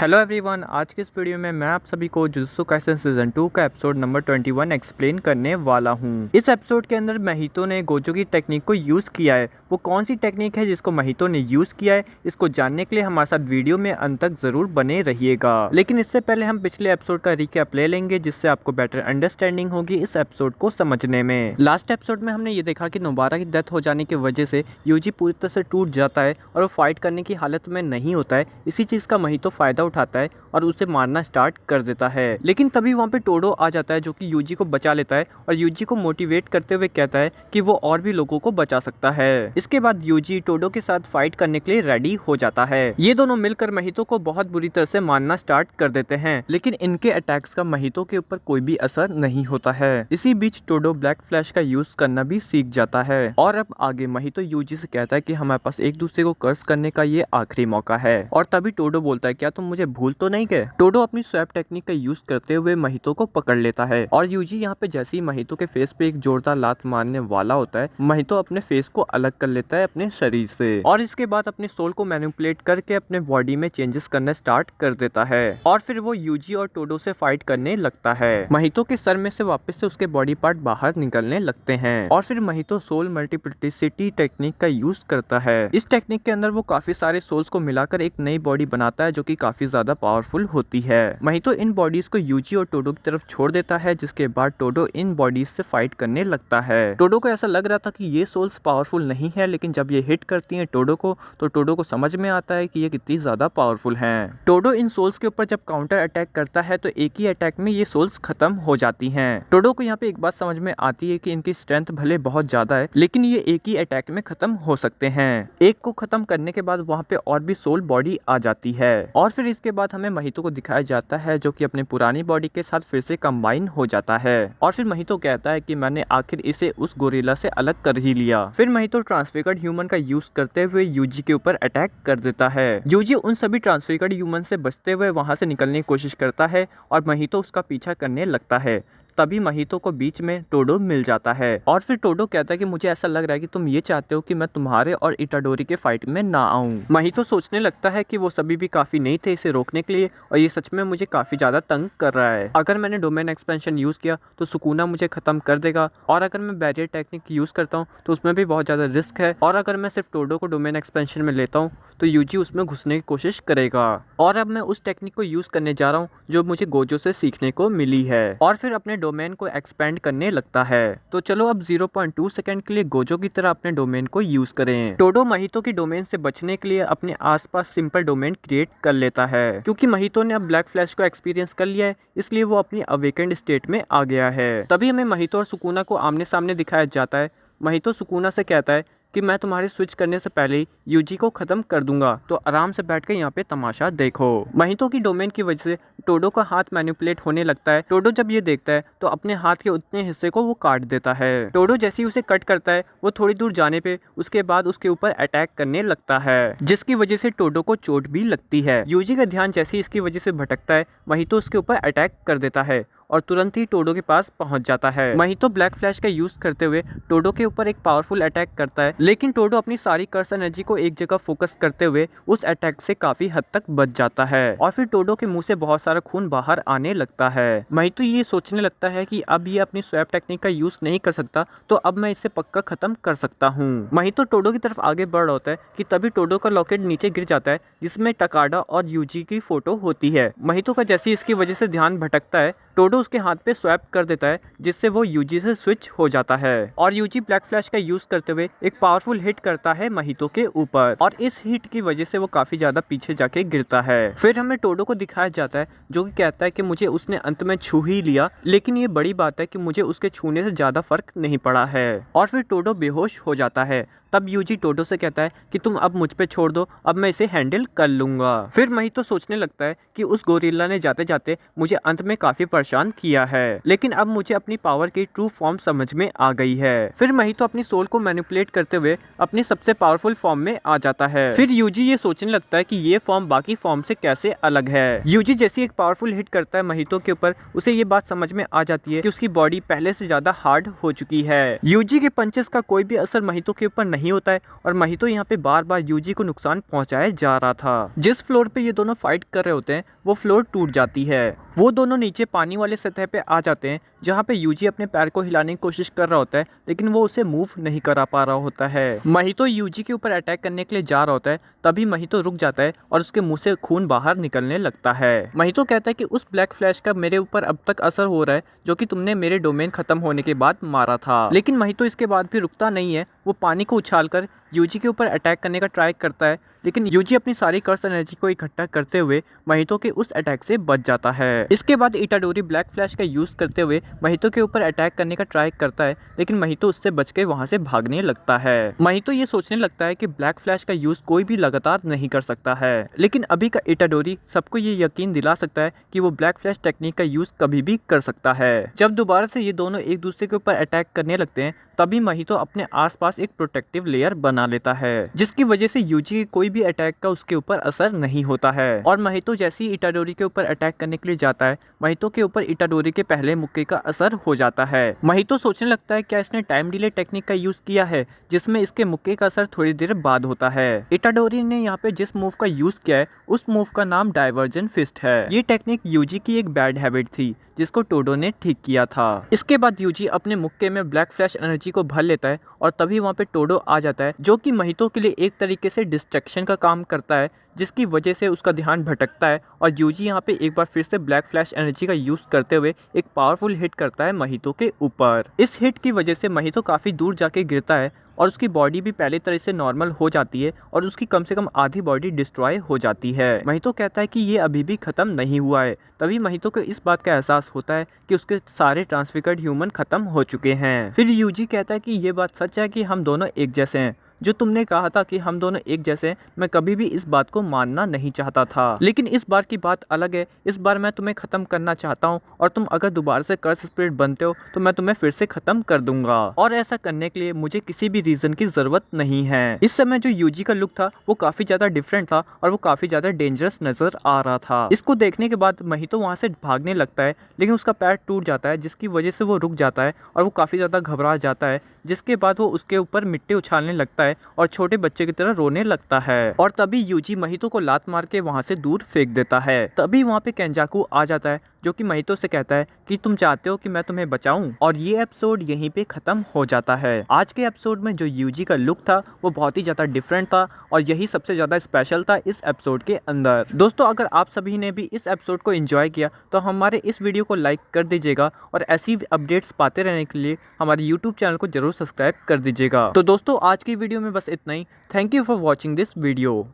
Hello everyone, आज के इस वीडियो में मैं आप सभी को जुजुत्सु काइसेन सीजन 2 का एपिसोड नंबर 21 एक्सप्लेन करने वाला हूं। इस एपिसोड के अंदर महितो ने गोजो की टेक्निक को यूज़ किया है। वो कौन सी टेक्निक है जिसको महितो ने यूज़ किया है, इसको जानने के लिए हमारे साथ वीडियो में अंत तक जरूर बने रहिएगा। लेकिन इससे पहले हम पिछले एपिसोड का रिकैप ले लेंगे, जिससे आपको बेटर अंडरस्टैंडिंग होगी इस एपिसोड को समझने में। लास्ट एपिसोड में हमने ये देखा कि नोबारा की डेथ हो जाने की वजह से यूजी पूरी तरह से टूट जाता है और वो फाइट करने की हालत में नहीं होता है। इसी चीज़ का महितो फायदा उठाता है और उसे मारना स्टार्ट कर देता है। लेकिन तभी वहाँ पे टोडो आ जाता है, जो कि यूजी को बचा लेता है और यूजी को मोटिवेट करते हुए कहता है कि वो और भी लोगों को बचा सकता है। इसके बाद यूजी टोडो के साथ फाइट करने के लिए रेडी हो जाता है। ये दोनों मिलकर महितो को बहुत बुरी तरह से मारना स्टार्ट कर देते हैं, लेकिन इनके अटैक्स का महितो के ऊपर कोई भी असर नहीं होता है। इसी बीच टोडो ब्लैक फ्लैश का यूज करना भी सीख जाता है और अब आगे महितो यूजी से कहता है कि हमारे पास एक दूसरे को कर्स करने का ये आखिरी मौका है। और तभी टोडो बोलता है, क्या तुम मुझे भूल तो नहीं गए? टोडो अपनी स्वैप टेक्निक का यूज करते हुए महितो को पकड़ लेता है और यूजी यहाँ पे जैसे ही महितो के फेस पे एक जोरदार लात मारने वाला होता है, महितो अपने फेस को अलग कर लेता है अपने शरीर से और इसके बाद अपने सोल को मैनिपुलेट करके अपने बॉडी में चेंजेस करना स्टार्ट कर देता है और फिर वो यूजी और टोडो से फाइट करने लगता है। महितो के सर में से वापस से उसके बॉडी पार्ट बाहर निकलने लगते हैं और फिर महितो सोल मल्टीप्लिसिटी टेक्निक का यूज करता है। इस टेक्निक के अंदर वो काफी सारे सोल्स को मिलाकर एक नई बॉडी बनाता है, जो कि काफी ज्यादा पावरफुल होती है। महितो इन बॉडीज को यूजी और टोडो की तरफ छोड़ देता है, जिसके बाद टोडो इन बॉडीज से फाइट करने लगता है। टोडो को ऐसा लग रहा था कि ये सोल्स पावरफुल नहीं है, लेकिन जब ये हिट करती हैं टोडो को, तो टोडो को समझ में आता है कि ये कितनी ज्यादा पावरफुल हैं। टोडो इन सोल्स के ऊपर जब काउंटर अटैक करता है तो एक ही अटैक में ये सोल्स खत्म हो जाती हैं। टोडो को यहाँ पे एक बात समझ में आती है कि इनकी स्ट्रेंथ भले बहुत ज्यादा है, लेकिन ये एक ही अटैक में खत्म हो सकते हैं। एक को खत्म करने के बाद वहाँ पे और भी सोल बॉडी आ जाती है और फिर इसके बाद हमें महितो को दिखाया जाता है, जो कि अपने पुरानी बॉडी के साथ फिर से कंबाइन हो जाता है और फिर महितो कहता है कि मैंने आखिर इसे उस गोरिल्ला से अलग कर ही लिया। फिर महितो ट्रांसफिगर्ड ह्यूमन का यूज करते हुए यूजी के ऊपर अटैक कर देता है। यूजी उन सभी ट्रांसफिगर्ड ह्यूमन से बचते हुए वहां से निकलने की कोशिश करता है और महितो उसका पीछा करने लगता है। तभी महितो को बीच में टोडो मिल जाता है और फिर टोडो कहता है कि मुझे ऐसा लग रहा है कि तुम ये चाहते हो कि मैं तुम्हारे और इटाडोरी के फाइट में ना आऊं। महितो सोचने लगता है कि वो सभी भी काफी नहीं थे इसे रोकने के लिए और ये सच में मुझे काफी ज्यादा तंग कर रहा है। अगर मैंने डोमेन एक्सपेंशन यूज किया तो सुकुना मुझे खत्म कर देगा और अगर मैं बैरियर टेक्निक यूज करता हूँ तो उसमें भी बहुत ज्यादा रिस्क है और अगर मैं सिर्फ टोडो को डोमेन एक्सपेंशन में लेता हूँ तो यूजी उसमें घुसने की कोशिश करेगा और अब मैं उस टेक्निक को यूज करने जा रहा हूँ जो मुझे गोजो से सीखने को मिली है और फिर अपने डोमेन को एक्सपेंड करने लगता है। तो चलो अब 0.2 सेकंड के लिए गोजो की तरह अपने डोमेन को यूज करें। टोडो महितो की डोमेन से बचने के लिए अपने आसपास सिंपल डोमेन क्रिएट कर लेता है। क्योंकि महितो ने अब ब्लैक फ्लैश को एक्सपीरियंस कर लिया है, इसलिए वो अपनी अवेकेंड स्टेट में आ गया है। तभी हमें महितो और सुकुना को आमने सामने दिखाया जाता है। महितो सुकुना से कहता है कि मैं तुम्हारे स्विच करने से पहले ही यूजी को खत्म कर दूंगा, तो आराम से बैठकर यहाँ पे तमाशा देखो। महितो की डोमेन की वजह से टोडो का हाथ मैनिपुलेट होने लगता है। टोडो जब ये देखता है तो अपने हाथ के उतने हिस्से को वो काट देता है। टोडो जैसे ही उसे कट करता है वो थोड़ी दूर जाने पे उसके बाद उसके ऊपर अटैक करने लगता है, जिसकी वजह से टोडो को चोट भी लगती है। यूजी का ध्यान जैसे ही इसकी वजह से भटकता है, महितो उसके ऊपर अटैक कर देता है और तुरंत ही टोडो के पास पहुंच जाता है। महितो ब्लैक फ्लैश का यूज करते हुए टोडो के ऊपर एक पावरफुल अटैक करता है, लेकिन टोडो अपनी सारी कर्स एनर्जी को एक जगह फोकस करते हुए उस अटैक से काफी हद तक बच जाता है और फिर टोडो के मुंह से बहुत सारा खून बाहर आने लगता है। महितो ये सोचने लगता है कि अब ये अपनी स्वैप टेक्निक का यूज नहीं कर सकता, तो अब मैं इसे पक्का खत्म कर सकता हूँ। महितो टोडो की तरफ आगे बढ़ रहा होता है कि तभी टोडो का लॉकेट नीचे गिर जाता है, जिसमें टकाडा और यूजी की फोटो होती है। महितो का जैसे इसकी वजह से ध्यान भटकता है, टोडो उसके हाथ पे स्वैप कर देता है, जिससे वो यूजी से स्विच हो जाता है और यूजी ब्लैक फ्लैश का यूज करते हुए एक पावरफुल हिट करता है महितो के ऊपर और इस हिट की वजह से वो काफी ज्यादा पीछे जाके गिरता है। फिर हमें टोडो को दिखाया जाता है, जो कि कहता है कि मुझे उसने अंत में छू ही लिया, लेकिन ये बड़ी बात है कि मुझे उसके छूने से ज्यादा फर्क नहीं पड़ा है और फिर टोडो बेहोश हो जाता है। तब यूजी टोडो से कहता है कि तुम अब मुझ पे छोड़ दो, अब मैं इसे हैंडल कर लूंगा। फिर महितो सोचने लगता है कि उस गोरिल्ला ने जाते जाते मुझे अंत में काफी परेशान किया है, लेकिन अब मुझे अपनी पावर की ट्रू फॉर्म समझ में आ गई है। फिर महितो अपनी सोल को मैनिपुलेट करते हुए अपनी सबसे पावरफुल फॉर्म में आ जाता है। फिर यूजी ये सोचने लगता है कि ये फॉर्म बाकी फॉर्म से कैसे अलग है। यूजी जैसे एक पावरफुल हिट करता है महितो के ऊपर, उसे ये बात समझ में आ जाती है कि उसकी बॉडी पहले से ज्यादा हार्ड हो चुकी है। यूजी के पंचेस का कोई भी असर महितो के ऊपर नहीं नहीं होता है और महितो यहाँ पे बार बार यूजी को नुकसान पहुंचाया जा रहा था। जिस फ्लोर पे ये दोनों फाइट कर रहे होते हैं वो फ्लोर टूट जाती है। वो दोनों नीचे पानी वाले सतह पे आ जाते हैं जहाँ पे यूजी अपने पैर को हिलाने की कोशिश कर रहा होता है, लेकिन वो उसे मूव नहीं करा पा रहा होता है। महितो यूजी के ऊपर अटैक करने के लिए जा रहा होता है, तभी महितो रुक जाता है और उसके मुंह से खून बाहर निकलने लगता है। महितो कहता है कि उस ब्लैक फ्लैश का मेरे ऊपर अब तक असर हो रहा है जो कि तुमने मेरे डोमेन खत्म होने के बाद मारा था। लेकिन महितो इसके बाद भी रुकता नहीं है। वो पानी को उछालकर यूजी के ऊपर अटैक करने का ट्राई करता है, लेकिन यूजी अपनी सारी कर्स एनर्जी को इकट्ठा करते हुए महितो के उस अटैक से बच जाता है। इसके बाद इटाडोरी ब्लैक फ्लैश का यूज करते हुए महितो के ऊपर अटैक करने का ट्राई करता है, लेकिन महितो उससे बच के वहां से भागने लगता है। महितो ये सोचने लगता है कि ब्लैक फ्लैश का यूज कोई भी लगातार नहीं कर सकता है, लेकिन अभी का इटाडोरी सबको ये यकीन दिला सकता है कि वो ब्लैक फ्लैश टेक्निक का यूज कभी भी कर सकता है। जब दोबारा से ये दोनों एक दूसरे के ऊपर अटैक करने लगते हैं, तभी महितो अपने आसपास एक प्रोटेक्टिव लेयर बना लेता है, जिसकी वजह से यूजी के कोई भी अटैक का उसके ऊपर असर नहीं होता है। और महितो जैसे ही इटाडोरी के ऊपर अटैक करने के लिए जाता है, महितो के ऊपर इटाडोरी के पहले मुक्के का असर हो जाता है। महितो सोचने लगता है क्या इसने टाइम डिले टेक्निक का यूज किया है, जिसमें इसके मुक्के का असर थोड़ी देर बाद होता है। इटाडोरी ने यहाँ पे जिस मूव का यूज किया है उस मूव का नाम डाइवर्जन फिस्ट है। ये टेक्निक यूजी की एक बैड हैबिट थी जिसको टोडो ने ठीक किया था। इसके बाद यूजी अपने मुक्के में ब्लैक फ्लैश एनर्जी को भर लेता है और तभी वहाँ पे टोडो आ जाता है, जो कि महितो के लिए एक तरीके से डिस्ट्रैक्शन का काम करता है, जिसकी वजह से उसका ध्यान भटकता है और यूजी यहाँ पे एक बार फिर से ब्लैक फ्लैश एनर्जी का यूज करते हुए एक पावरफुल हिट करता है महितो के ऊपर। इस हिट की वजह से महितो काफी दूर जाके गिरता है और उसकी बॉडी भी पहले तरह से नॉर्मल हो जाती है और उसकी कम से कम आधी बॉडी डिस्ट्रॉय हो जाती है। महितो कहता है कि ये अभी भी खत्म नहीं हुआ है। तभी महितो को इस बात का एहसास होता है कि उसके सारे ट्रांसफिगर्ड ह्यूमन खत्म हो चुके हैं। फिर यूजी कहता है कि ये बात सच है कि हम दोनों एक जैसे हैं। जो तुमने कहा था कि हम दोनों एक जैसे हैं, मैं कभी भी इस बात को मानना नहीं चाहता था, लेकिन इस बार की बात अलग है। इस बार मैं तुम्हें खत्म करना चाहता हूँ और तुम अगर दोबारा से कर्स स्पिरिट बनते हो तो मैं तुम्हें फिर से खत्म कर दूंगा, और ऐसा करने के लिए मुझे किसी भी रीजन की जरूरत नहीं है। इस समय जो यूजी का लुक था वो काफी ज्यादा डिफरेंट था और वो काफी ज्यादा डेंजरस नजर आ रहा था। इसको देखने के बाद महितो वहाँ से भागने लगता है, लेकिन उसका पैर टूट जाता है, जिसकी वजह से वो रुक जाता है और वो काफी ज्यादा घबरा जाता है। जिसके बाद वो उसके ऊपर मिट्टी उछालने लगता है और छोटे बच्चे की तरह रोने लगता है। और तभी यूजी महितो को लात मार के वहाँ से दूर फेंक देता है। तभी वहाँ पे केंजाकू आ जाता है, जो कि महितो से कहता है कि तुम चाहते हो कि मैं तुम्हें बचाऊं। और ये एपिसोड यहीं पे खत्म हो जाता है। आज के एपिसोड में जो यूजी का लुक था वो बहुत ही ज्यादा डिफरेंट था और यही सबसे ज्यादा स्पेशल था इस एपिसोड के अंदर। दोस्तों, अगर आप सभी ने भी इस एपिसोड को एंजॉय किया तो हमारे इस वीडियो को लाइक कर दीजिएगा और ऐसी अपडेट्स पाते रहने के लिए हमारे यूट्यूब चैनल को जरूर सब्सक्राइब कर दीजिएगा। तो दोस्तों, आज की वीडियो में बस इतना ही। Thank you for watching this video.